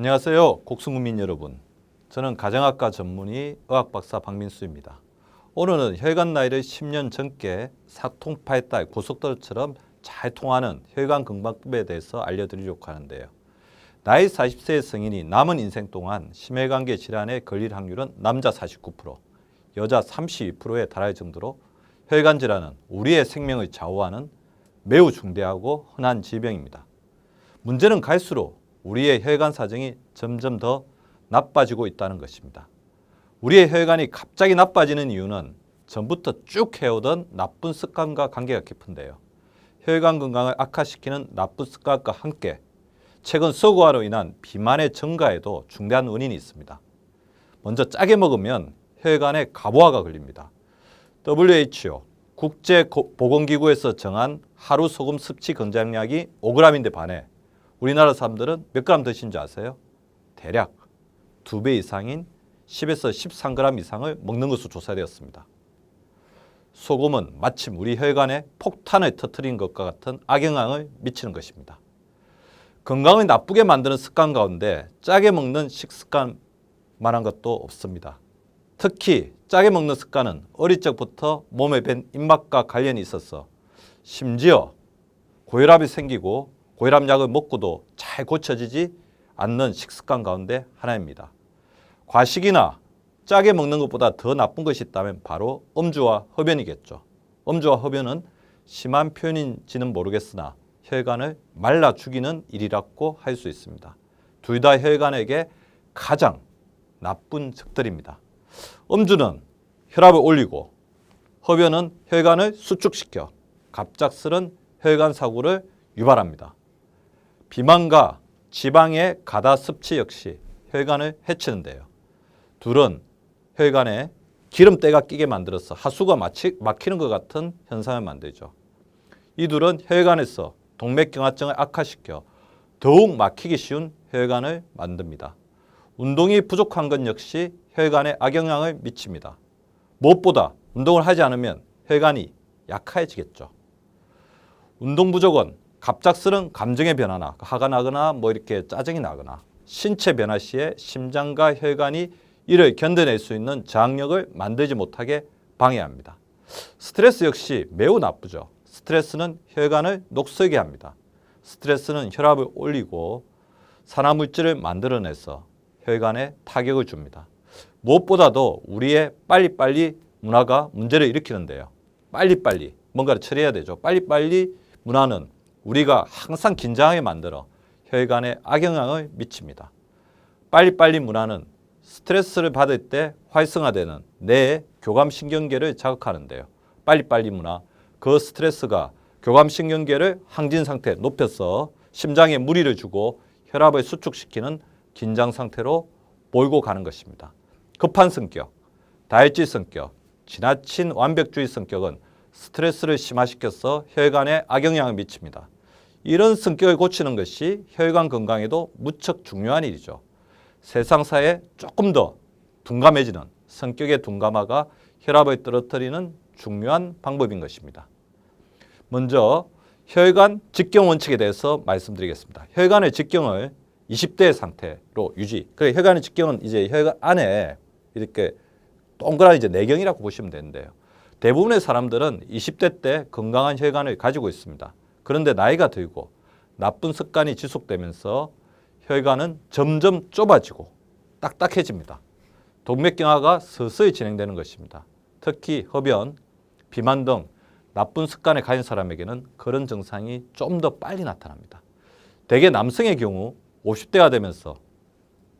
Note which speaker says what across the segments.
Speaker 1: 안녕하세요, 곡순국민 여러분. 저는 가정학과 전문의 의학박사 박민수입니다. 오늘은 혈관 나이를 10년 전께 사통파에 고속도로처럼 잘 통하는 혈관 건강법에 대해서 알려드리려고 하는데요. 나이 40세의 성인이 남은 인생 동안 심혈관계 질환에 걸릴 확률은 남자 49%, 여자 32%에 달할 정도로 혈관 질환은 우리의 생명을 좌우하는 매우 중대하고 흔한 질병입니다. 문제는 갈수록 우리의 혈관 사정이 점점 더 나빠지고 있다는 것입니다. 우리의 혈관이 갑자기 나빠지는 이유는 전부터 쭉 해오던 나쁜 습관과 관계가 깊은데요. 혈관 건강을 악화시키는 나쁜 습관과 함께 최근 서구화로 인한 비만의 증가에도 중대한 원인이 있습니다. 먼저 짜게 먹으면 혈관에 가부화가 걸립니다. WHO 국제보건기구에서 정한 하루 소금 섭취 권장량이 5g인데 반해 우리나라 사람들은 몇 그램 드신 줄 아세요? 대략 2배 이상인 10에서 13g 이상을 먹는 것으로 조사되었습니다. 소금은 마침 우리 혈관에 폭탄을 터뜨린 것과 같은 악영향을 미치는 것입니다. 건강을 나쁘게 만드는 습관 가운데 짜게 먹는 식습관만한 것도 없습니다. 특히 짜게 먹는 습관은 어릴 적부터 몸에 밴 입맛과 관련이 있어서 심지어 고혈압이 생기고 고혈압 약을 먹고도 잘 고쳐지지 않는 식습관 가운데 하나입니다. 과식이나 짜게 먹는 것보다 더 나쁜 것이 있다면 바로 음주와 흡연이겠죠. 음주와 흡연은 심한 표현인지는 모르겠으나 혈관을 말라 죽이는 일이라고 할 수 있습니다. 둘 다 혈관에게 가장 나쁜 적들입니다. 음주는 혈압을 올리고 흡연은 혈관을 수축시켜 갑작스런 혈관 사고를 유발합니다. 비만과 지방의 과다 섭취 역시 혈관을 해치는데요. 둘은 혈관에 기름때가 끼게 만들어서 하수가 막히는 것 같은 현상을 만들죠. 이 둘은 혈관에서 동맥경화증을 악화시켜 더욱 막히기 쉬운 혈관을 만듭니다. 운동이 부족한 것 역시 혈관에 악영향을 미칩니다. 무엇보다 운동을 하지 않으면 혈관이 약해지겠죠. 운동 부족은 갑작스런 감정의 변화나 화가 나거나 이렇게 짜증이 나거나 신체 변화 시에 심장과 혈관이 이를 견뎌낼 수 있는 저항력을 만들지 못하게 방해합니다. 스트레스 역시 매우 나쁘죠. 스트레스는 혈관을 녹슬게 합니다. 스트레스는 혈압을 올리고 산화물질을 만들어내서 혈관에 타격을 줍니다. 무엇보다도 우리의 빨리빨리 문화가 문제를 일으키는데요. 빨리빨리 뭔가를 처리해야 되죠. 빨리빨리 문화는 우리가 항상 긴장하게 만들어 혈관에 악영향을 미칩니다. 빨리빨리 문화는 스트레스를 받을 때 활성화되는 뇌의 교감신경계를 자극하는데요. 빨리빨리 문화, 그 스트레스가 교감신경계를 항진 상태에 높여서 심장에 무리를 주고 혈압을 수축시키는 긴장 상태로 몰고 가는 것입니다. 급한 성격, 다혈질 성격, 지나친 완벽주의 성격은 스트레스를 심화시켜서 혈관에 악영향을 미칩니다. 이런 성격을 고치는 것이 혈관 건강에도 무척 중요한 일이죠. 세상사에 조금 더 둔감해지는 성격의 둔감화가 혈압을 떨어뜨리는 중요한 방법인 것입니다. 먼저 혈관 직경 원칙에 대해서 말씀드리겠습니다. 혈관의 직경을 20대 상태로 유지. 그래 혈관의 직경은 이제 혈관 안에 이렇게 동그란 이제 내경이라고 보시면 되는데요. 대부분의 사람들은 20대 때 건강한 혈관을 가지고 있습니다. 그런데 나이가 들고 나쁜 습관이 지속되면서 혈관은 점점 좁아지고 딱딱해집니다. 동맥경화가 서서히 진행되는 것입니다. 특히 흡연, 비만 등 나쁜 습관을 가진 사람에게는 그런 증상이 좀 더 빨리 나타납니다. 대개 남성의 경우 50대가 되면서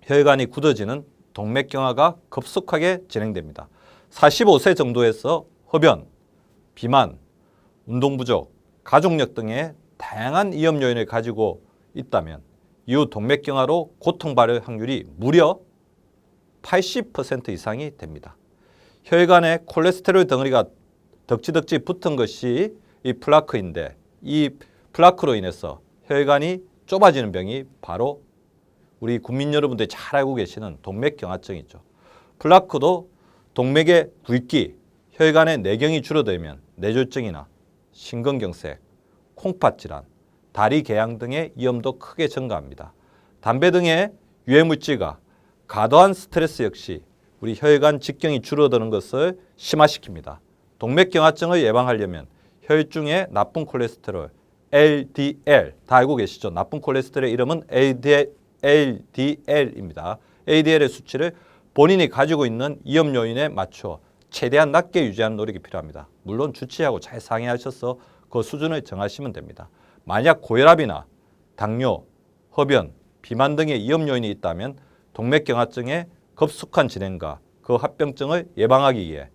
Speaker 1: 혈관이 굳어지는 동맥경화가 급속하게 진행됩니다. 45세 정도에서 흡연, 비만, 운동 부족, 가족력 등의 다양한 위험 요인을 가지고 있다면 이후 동맥경화로 고통받을 확률이 무려 80% 이상이 됩니다. 혈관에 콜레스테롤 덩어리가 덕지덕지 붙은 것이 이 플라크인데 이 플라크로 인해서 혈관이 좁아지는 병이 바로 우리 국민 여러분들이 잘 알고 계시는 동맥경화증이죠. 플라크도 동맥의 굵기, 혈관의 내경이 줄어들면 뇌졸중이나 심근경색, 콩팥질환, 다리 궤양 등의 위험도 크게 증가합니다. 담배 등의 유해물질과 과도한 스트레스 역시 우리 혈관 직경이 줄어드는 것을 심화시킵니다. 동맥경화증을 예방하려면 혈중의 나쁜 콜레스테롤 LDL 다 알고 계시죠? 나쁜 콜레스테롤의 이름은 LDL입니다. LDL의 수치를 본인이 가지고 있는 위험 요인에 맞춰 최대한 낮게 유지하는 노력이 필요합니다. 물론 주치의하고 잘 상의하셔서 그 수준을 정하시면 됩니다. 만약 고혈압이나 당뇨, 흡연, 비만 등의 위험 요인이 있다면 동맥경화증의 급속한 진행과 그 합병증을 예방하기 위해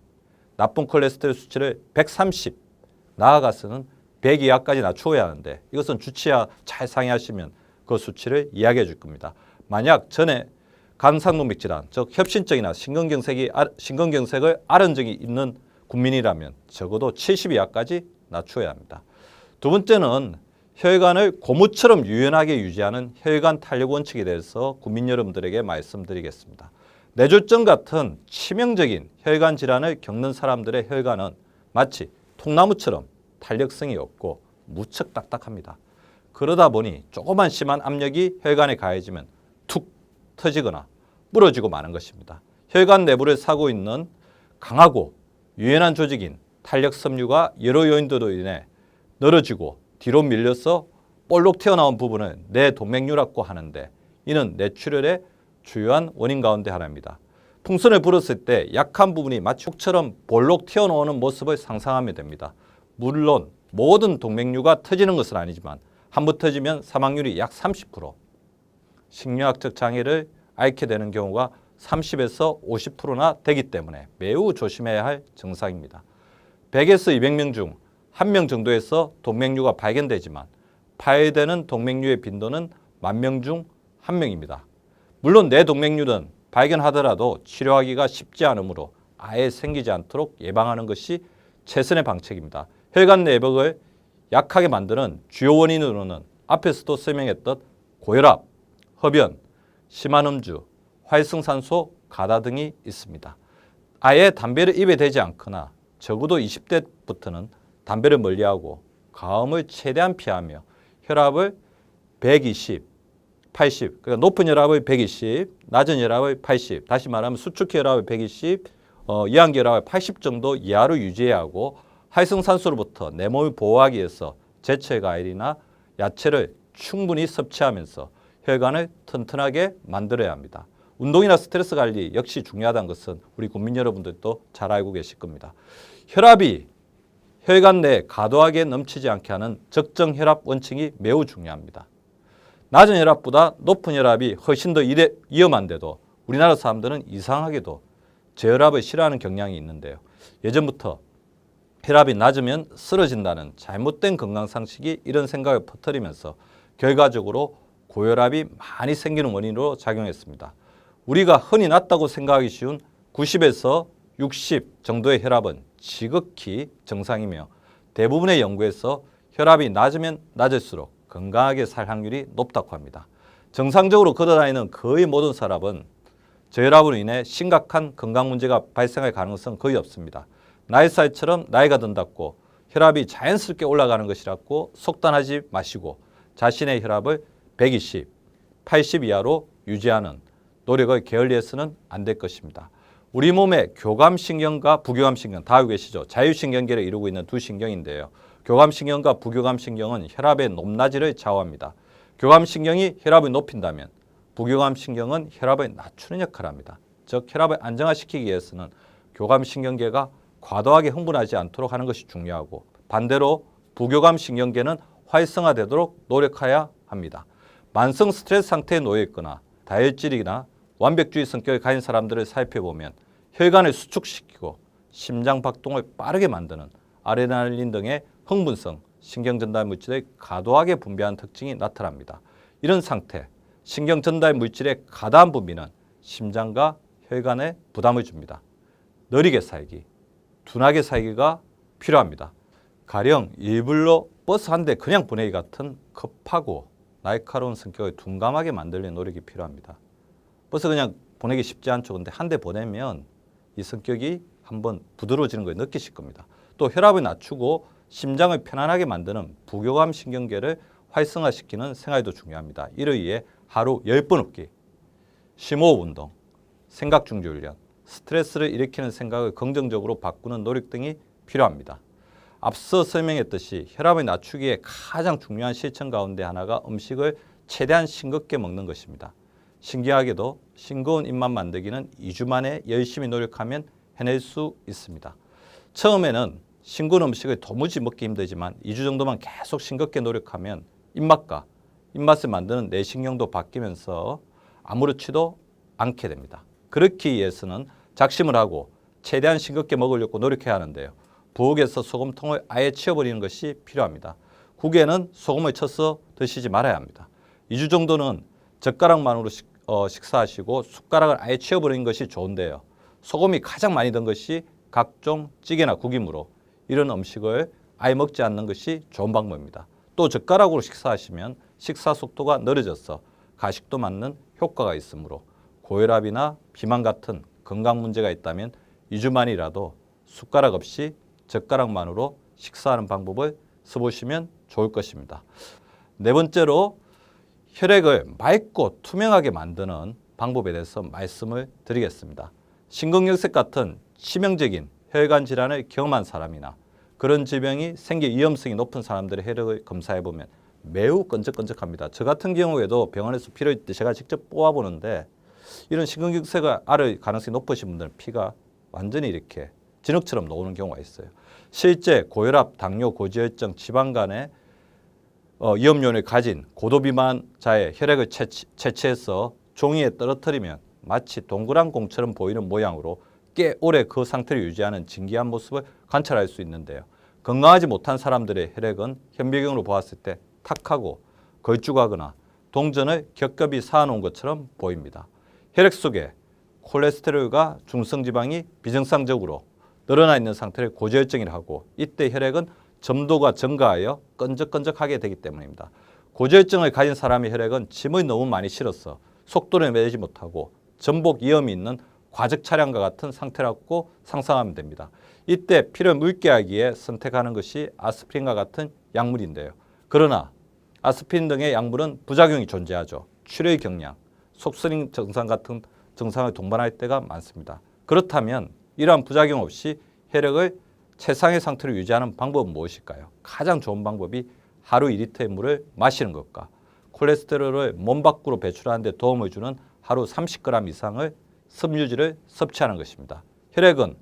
Speaker 1: 나쁜 콜레스테롤 수치를 130, 나아가서는 100 이하까지 낮추어야 하는데 이것은 주치의와 잘 상의하시면 그 수치를 이야기해 줄 겁니다. 만약 전에 간상동맥 질환, 즉 협심증이나 심근경색을 앓은 적이 있는 국민이라면 적어도 70 이하까지 낮추어야 합니다. 두 번째는 혈관을 고무처럼 유연하게 유지하는 혈관 탄력 원칙에 대해서 국민 여러분들에게 말씀드리겠습니다. 뇌졸중 같은 치명적인 혈관 질환을 겪는 사람들의 혈관은 마치 통나무처럼 탄력성이 없고 무척 딱딱합니다. 그러다 보니 조그만 심한 압력이 혈관에 가해지면 툭 터지거나 부러지고 마는 것입니다. 혈관 내부를 사고 있는 강하고 유연한 조직인 탄력 섬유가 여러 요인들로 인해 늘어지고 뒤로 밀려서 볼록 튀어나온 부분을 뇌동맥류라고 하는데 이는 뇌출혈의 주요한 원인 가운데 하나입니다. 풍선을 불었을 때 약한 부분이 마치 흙처럼 볼록 튀어나오는 모습을 상상하면 됩니다. 물론 모든 동맥류가 터지는 것은 아니지만 한 번 터지면 사망률이 약 30%, 식료학적 장애를 앓게 되는 경우가 30에서 50%나 되기 때문에 매우 조심해야 할 증상입니다. 100에서 200명 중 1명 정도에서 동맥류가 발견되지만 파열되는 동맥류의 빈도는 10,000명 중 1명입니다. 물론 뇌동맥류는 발견하더라도 치료하기가 쉽지 않으므로 아예 생기지 않도록 예방하는 것이 최선의 방책입니다. 혈관 내벽을 약하게 만드는 주요 원인으로는 앞에서도 설명했던 고혈압, 흡연, 심한 음주, 활성산소 과다 등이 있습니다. 아예 담배를 입에 대지 않거나 적어도 20대부터는 담배를 멀리하고 가음을 최대한 피하며 혈압을 120, 80, 그러니까 높은 혈압을 120, 낮은 혈압을 80, 다시 말하면 수축 혈압을 120, 이완기 혈압을 80 정도 이하로 유지해야 하고 활성산소로부터 내 몸을 보호하기 위해서 제철 과일이나 야채를 충분히 섭취하면서 혈관을 튼튼하게 만들어야 합니다. 운동이나 스트레스 관리 역시 중요하다는 것은 우리 국민 여러분들도 잘 알고 계실 겁니다. 혈압이 혈관 내에 과도하게 넘치지 않게 하는 적정 혈압 원칙이 매우 중요합니다. 낮은 혈압보다 높은 혈압이 훨씬 더 위험한데도 우리나라 사람들은 이상하게도 저혈압을 싫어하는 경향이 있는데요. 예전부터 혈압이 낮으면 쓰러진다는 잘못된 건강상식이 이런 생각을 퍼뜨리면서 결과적으로 고혈압이 많이 생기는 원인으로 작용했습니다. 우리가 흔히 낮다고 생각하기 쉬운 90에서 60 정도의 혈압은 지극히 정상이며 대부분의 연구에서 혈압이 낮으면 낮을수록 건강하게 살 확률이 높다고 합니다. 정상적으로 걷어다니는 거의 모든 사람은 저혈압으로 인해 심각한 건강 문제가 발생할 가능성은 거의 없습니다. 나이 차이처럼 나이가 든다고 혈압이 자연스럽게 올라가는 것이라고 속단하지 마시고 자신의 혈압을 120, 80 이하로 유지하는 노력을 게을리해서는 안 될 것입니다. 우리 몸의 교감신경과 부교감신경 다 알고 계시죠? 자율신경계를 이루고 있는 두 신경인데요. 교감신경과 부교감신경은 혈압의 높낮이를 좌우합니다. 교감신경이 혈압을 높인다면 부교감신경은 혈압을 낮추는 역할을 합니다. 즉 혈압을 안정화시키기 위해서는 교감신경계가 과도하게 흥분하지 않도록 하는 것이 중요하고 반대로 부교감신경계는 활성화되도록 노력해야 합니다. 만성 스트레스 상태에 놓여 있거나 다혈질이나 완벽주의 성격을 가진 사람들을 살펴보면 혈관을 수축시키고 심장 박동을 빠르게 만드는 아드레날린 등의 흥분성 신경전달 물질을 과도하게 분비하는 특징이 나타납니다. 이런 상태, 신경전달 물질의 과다한 분비는 심장과 혈관에 부담을 줍니다. 느리게 살기, 둔하게 살기가 필요합니다. 가령 일부러 버스 한 대 그냥 보내기 같은 급하고 날카로운 성격을 둔감하게 만들려는 노력이 필요합니다. 버스 그냥 보내기 쉽지 않죠. 근데 한 대 보내면 이 성격이 한번 부드러워지는 걸 느끼실 겁니다. 또 혈압을 낮추고 심장을 편안하게 만드는 부교감 신경계를 활성화시키는 생활도 중요합니다. 이를 위해 하루 10번 웃기, 심호흡 운동, 생각 중지 훈련, 스트레스를 일으키는 생각을 긍정적으로 바꾸는 노력 등이 필요합니다. 앞서 설명했듯이 혈압을 낮추기에 가장 중요한 실천 가운데 하나가 음식을 최대한 싱겁게 먹는 것입니다. 신기하게도 싱거운 입맛 만들기는 2주 만에 열심히 노력하면 해낼 수 있습니다. 처음에는 싱거운 음식을 도무지 먹기 힘들지만 2주 정도만 계속 싱겁게 노력하면 입맛과 입맛을 만드는 내신경도 바뀌면서 아무렇지도 않게 됩니다. 그렇기 위해서는 작심을 하고 최대한 싱겁게 먹으려고 노력해야 하는데요. 부엌에서 소금통을 아예 치워버리는 것이 필요합니다. 국에는 소금을 쳐서 드시지 말아야 합니다. 2주 정도는 젓가락만으로 식사하시고 숟가락을 아예 치워버리는 것이 좋은데요. 소금이 가장 많이 든 것이 각종 찌개나 국이므로 이런 음식을 아예 먹지 않는 것이 좋은 방법입니다. 또 젓가락으로 식사하시면 식사 속도가 느려져서 가식도 맞는 효과가 있으므로 고혈압이나 비만 같은 건강 문제가 있다면 2주만이라도 숟가락 없이 젓가락만으로 식사하는 방법을 써보시면 좋을 것입니다. 네 번째로 혈액을 맑고 투명하게 만드는 방법에 대해서 말씀을 드리겠습니다. 심근경색 같은 치명적인 혈관 질환을 경험한 사람이나 그런 질병이 생길 위험성이 높은 사람들의 혈액을 검사해보면 매우 끈적끈적합니다. 저 같은 경우에도 병원에서 피를 제가 직접 뽑아보는데 이런 심근경색을 앓을 가능성이 높으신 분들은 피가 완전히 이렇게 진흙처럼 녹는 경우가 있어요. 실제 고혈압, 당뇨, 고지혈증, 지방간의 위험 요인을 가진 고도비만자의 혈액을 채취해서 종이에 떨어뜨리면 마치 동그란 공처럼 보이는 모양으로 꽤 오래 그 상태를 유지하는 진기한 모습을 관찰할 수 있는데요. 건강하지 못한 사람들의 혈액은 현미경으로 보았을 때 탁하고 걸쭉하거나 동전을 겹겹이 쌓아놓은 것처럼 보입니다. 혈액 속에 콜레스테롤과 중성지방이 비정상적으로 늘어나 있는 상태를 고지혈증이라고 하고 이때 혈액은 점도가 증가하여 끈적끈적하게 되기 때문입니다. 고지혈증을 가진 사람의 혈액은 짐을 너무 많이 실어서 속도를 내지 못하고 전복 위험이 있는 과적 차량과 같은 상태라고 상상하면 됩니다. 이때 피를 묽게 하기 위해 선택하는 것이 아스피린과 같은 약물인데요. 그러나 아스피린 등의 약물은 부작용이 존재하죠. 출혈 경량, 속쓰림 증상 같은 증상을 동반할 때가 많습니다. 그렇다면 이러한 부작용 없이 혈액을 최상의 상태로 유지하는 방법은 무엇일까요? 가장 좋은 방법이 하루 2리터의 물을 마시는 것과 콜레스테롤을 몸 밖으로 배출하는 데 도움을 주는 하루 30g 이상을 섬유질을 섭취하는 것입니다. 혈액은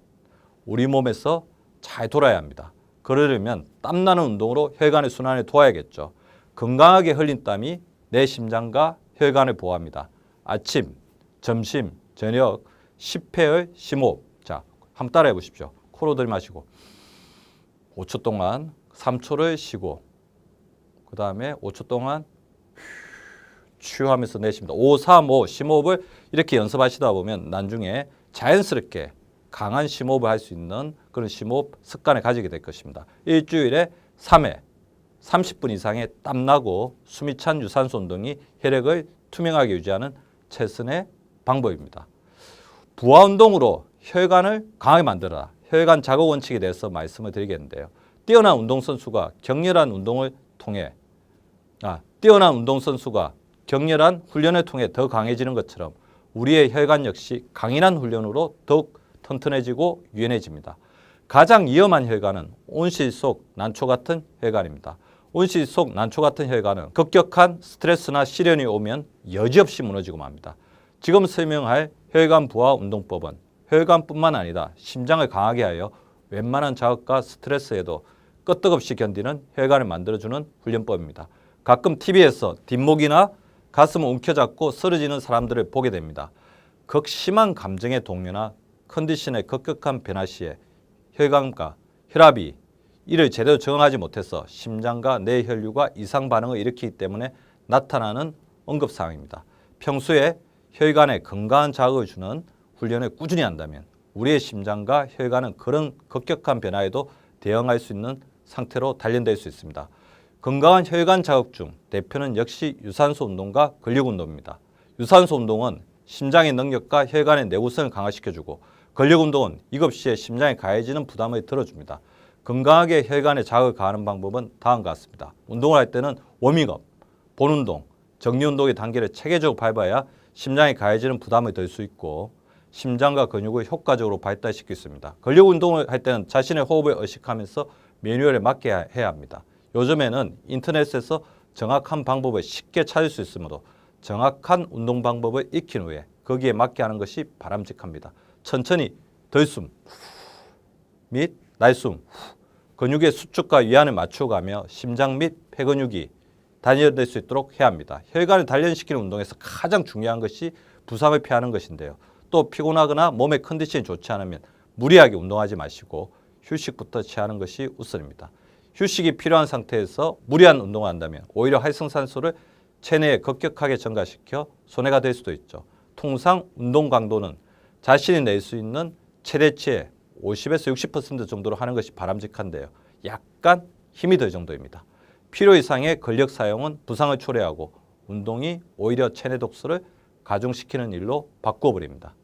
Speaker 1: 우리 몸에서 잘 돌아야 합니다. 그러려면 땀나는 운동으로 혈관의 순환을 도와야겠죠. 건강하게 흘린 땀이 내 심장과 혈관을 보호합니다. 아침, 점심, 저녁 10회의 심호흡. 자, 한번 따라해 보십시오. 코로 들이마시고 5초 동안 3초를 쉬고 그 다음에 5초 동안 추하면서 내쉽니다. 5, 3, 5 심호흡을 이렇게 연습하시다 보면 나중에 자연스럽게 강한 심호흡을 할 수 있는 그런 심호흡 습관을 가지게 될 것입니다. 일주일에 3회 30분 이상의 땀나고 숨이 찬 유산소 운동이 혈액을 투명하게 유지하는 최선의 방법입니다. 부하 운동으로 혈관을 강하게 만들어라. 혈관 작업 원칙에 대해서 말씀을 드리겠는데요. 뛰어난 운동선수가 격렬한 훈련을 통해 더 강해지는 것처럼 우리의 혈관 역시 강인한 훈련으로 더욱 튼튼해지고 유연해집니다. 가장 위험한 혈관은 온실 속 난초 같은 혈관입니다. 온실 속 난초 같은 혈관은 급격한 스트레스나 시련이 오면 여지없이 무너지고 맙니다. 지금 설명할 혈관 부하 운동법은 혈관뿐만 아니라 심장을 강하게 하여 웬만한 자극과 스트레스에도 끄떡없이 견디는 혈관을 만들어주는 훈련법입니다. 가끔 TV에서 뒷목이나 가슴을 움켜잡고 쓰러지는 사람들을 보게 됩니다. 극심한 감정의 동요나 컨디션의 급격한 변화 시에 혈관과 혈압이 이를 제대로 적응하지 못해서 심장과 뇌혈류가 이상 반응을 일으키기 때문에 나타나는 응급사항입니다. 평소에 혈관에 건강한 자극을 주는 훈련을 꾸준히 한다면 우리의 심장과 혈관은 그런 급격한 변화에도 대응할 수 있는 상태로 단련될 수 있습니다. 건강한 혈관 자극 중 대표는 역시 유산소 운동과 근력 운동입니다. 유산소 운동은 심장의 능력과 혈관의 내구성을 강화시켜주고 근력 운동은 이급 시에 심장에 가해지는 부담을 덜어줍니다. 건강하게 혈관에 자극을 가하는 방법은 다음과 같습니다. 운동을 할 때는 워밍업, 본운동, 정리운동의 단계를 체계적으로 밟아야 심장에 가해지는 부담이 덜 수 있고 심장과 근육을 효과적으로 발달시킬 수 있습니다. 근력 운동을 할 때는 자신의 호흡을 의식하면서 매뉴얼에 맞게 해야 합니다. 요즘에는 인터넷에서 정확한 방법을 쉽게 찾을 수 있으므로 정확한 운동 방법을 익힌 후에 거기에 맞게 하는 것이 바람직합니다. 천천히 들숨 및 날숨, 근육의 수축과 위안을 맞춰가며 심장 및 폐근육이 단련될 수 있도록 해야 합니다. 혈관을 단련시키는 운동에서 가장 중요한 것이 부상을 피하는 것인데요. 또 피곤하거나 몸의 컨디션이 좋지 않으면 무리하게 운동하지 마시고 휴식부터 취하는 것이 우선입니다. 휴식이 필요한 상태에서 무리한 운동을 한다면 오히려 활성산소를 체내에 급격하게 증가시켜 손해가 될 수도 있죠. 통상 운동 강도는 자신이 낼 수 있는 최대치의 50에서 60% 정도로 하는 것이 바람직한데요. 약간 힘이 들 정도입니다. 필요 이상의 근력 사용은 부상을 초래하고 운동이 오히려 체내 독소를 가중시키는 일로 바꾸어 버립니다.